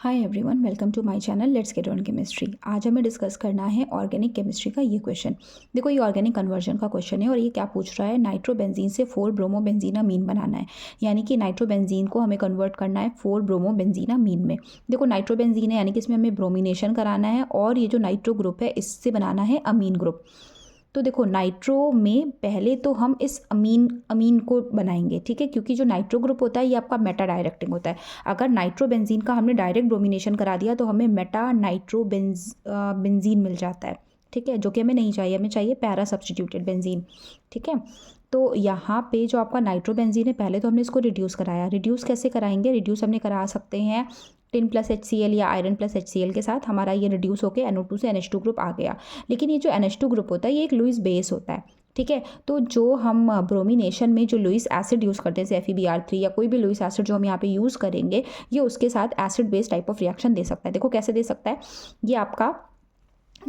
Hi everyone, welcome to my channel let's get on chemistry. आज हमें discuss करना है ऑर्गेनिक केमिस्ट्री का ये क्वेश्चन। देखो, ये ऑर्गेनिक कन्वर्जन का क्वेश्चन है और ये क्या पूछ रहा है, नाइट्रोबेंजीन से 4-ब्रोमोबेंजीनामीन बनाना है। यानी कि नाइट्रोबेंजीन को हमें कन्वर्ट करना है 4-ब्रोमोबेंजीनामीन में। देखो, नाइट्रोबेंजीन है यानी कि इसमें हमें ब्रोमिनेशन कराना है और ये जो नाइट्रो ग्रुप है इससे बनाना है अमीन ग्रुप। तो देखो, नाइट्रो में पहले तो हम इस अमीन को बनाएंगे, ठीक है, क्योंकि जो नाइट्रो ग्रुप होता है ये आपका मेटा डायरेक्टिंग होता है। अगर नाइट्रोबेंजीन का हमने डायरेक्ट ब्रोमिनेशन करा दिया तो हमें मेटा नाइट्रोबेंजीन मिल जाता है, ठीक है, जो कि हमें नहीं चाहिए, हमें चाहिए पैरा सब्स्टिट्यूटेड बेंजीन, ठीक है। तो यहाँ पे जो आपका नाइट्रोबेंजीन है, पहले तो हमने इसको रिड्यूस कराया। रिड्यूस कैसे कराएंगे? रिड्यूस हमने करा सकते हैं टिन प्लस HCl या आयरन प्लस HCl के साथ। हमारा ये रिड्यूस होकर NO2 से NH2 ग्रुप आ गया। लेकिन ये जो NH2 ग्रुप होता है ये एक लुईस बेस होता है, ठीक है। तो जो हम ब्रोमिनेशन में जो लुईस एसिड यूज़ करते हैं जैसे FeBr3 या कोई भी लुईस एसिड जो हम यहाँ पे यूज़ करेंगे, ये उसके साथ acid base type of reaction दे सकता है। देखो कैसे दे सकता है। ये आपका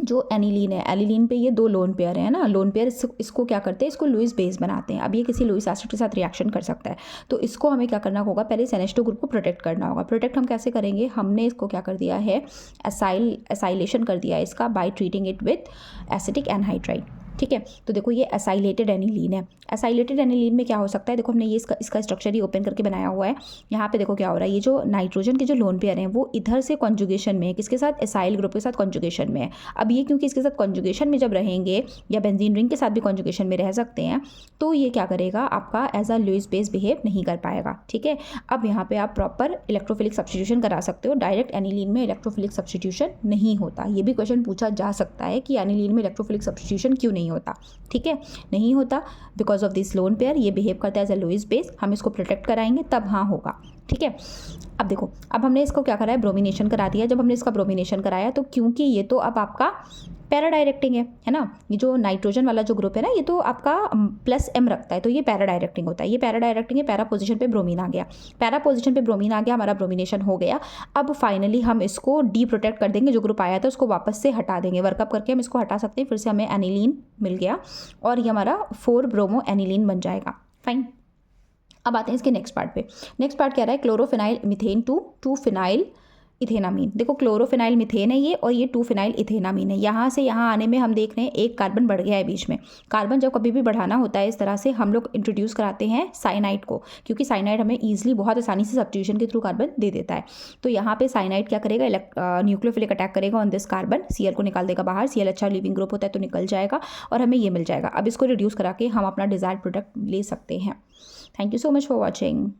जो एनिलीन है, एनिलीन पे ये 2 लोन पेयर है ना, लोन पेयर इसको क्या करते हैं, इसको लुईस बेस बनाते हैं। अब ये किसी लुईस एसिड के साथ रिएक्शन कर सकता है, तो इसको हमें क्या करना होगा, पहले इस NH2 ग्रुप को प्रोटेक्ट करना होगा। प्रोटेक्ट हम कैसे करेंगे? हमने इसको क्या कर दिया है, एसाइलेशन कर दिया है इसका by treating it with acetic anhydride, ठीक है। तो देखो ये एसाइलेटेड एनिलीन है। एसाइलेटेड एनिलीन में क्या हो सकता है, देखो हमने ये इसका स्ट्रक्चर ही ओपन करके बनाया हुआ है। यहाँ पे देखो क्या हो रहा है, ये जो नाइट्रोजन के जो लोन पेयर हैं वो इधर से कॉन्जुगेशन में है, किसके साथ, एसाइल ग्रुप के साथ कॉन्जुगेशन में है। अब ये क्योंकि इसके साथ कॉन्जुगेशन में जब रहेंगे या बेंजीन रिंग के साथ भी कॉन्जुगेशन में रह सकते हैं, तो ये क्या करेगा, आपका as a Lewis base behave नहीं कर पाएगा, ठीक है। अब यहाँ पे आप प्रॉपर इलेक्ट्रोफिलिक सब्स्टिट्यूशन करा सकते हो। डायरेक्ट एनिलीन में इलेक्ट्रोफिलिक सब्स्टिट्यूशन नहीं होता। ये भी क्वेश्चन पूछा जा सकता है कि एनिलीन में इलेक्ट्रोफिलिक सब्स्टिट्यूशन क्यों नहीं होता, ठीक है। नहीं होता because of this lone pair, ये बिहेव करता है एज अ लुईस बेस। हम इसको प्रोटेक्ट कराएंगे तब हाँ होगा, ठीक है। अब देखो, अब हमने इसको क्या करा है, ब्रोमिनेशन करा दिया। जब हमने इसका ब्रोमिनेशन कराया तो क्योंकि ये तो अब आपका पैरा डायरेक्टिंग है ना, ये जो नाइट्रोजन वाला जो ग्रुप है ना ये तो आपका +M रखता है, तो ये पैरा डायरेक्टिंग होता है। ये पैरा डायरेक्टिंग है, पैरा पोजीशन पे ब्रोमीन आ गया, पैरा पोजीशन पे ब्रोमीन आ गया, हमारा ब्रोमिनेशन हो गया। अब फाइनली हम इसको डी प्रोटेक्ट कर देंगे, जो ग्रुप आया था उसको वापस से हटा देंगे, वर्कअप करके हम इसको हटा सकते हैं। फिर से हमें एनिलीन मिल गया और ये हमारा 4-ब्रोमो एनिलीन बन जाएगा। फाइन। अब आते हैं इसके नेक्स्ट पार्ट पे। नेक्स्ट पार्ट क्या रहा है, क्लोरोफिनाइल मिथेन टू फिनाइल इथेनामीन। देखो, क्लोरोफिनाइल मिथेन है ये और ये 2-फिनाइल इथेनामीन है। यहाँ से यहाँ आने में हम देख रहे हैं एक कार्बन बढ़ गया है बीच में। कार्बन जब कभी भी बढ़ाना होता है इस तरह से हम लोग इंट्रोड्यूस कराते हैं साइनाइड को, क्योंकि साइनाइड हमें ईजिली बहुत आसानी से सब्स्टिट्यूशन के थ्रू कार्बन दे देता है। तो यहाँ पे साइनाइड क्या करेगा, न्यूक्लियोफिलिक अटैक करेगा ऑन दिस कार्बन, Cl को निकाल देगा बाहर। Cl अच्छा लिविंग ग्रुप होता है तो निकल जाएगा और हमें ये मिल जाएगा। अब इसको रिड्यूस करा के हम अपना डिजायर्ड प्रोडक्ट ले सकते हैं। Thank you so much for watching.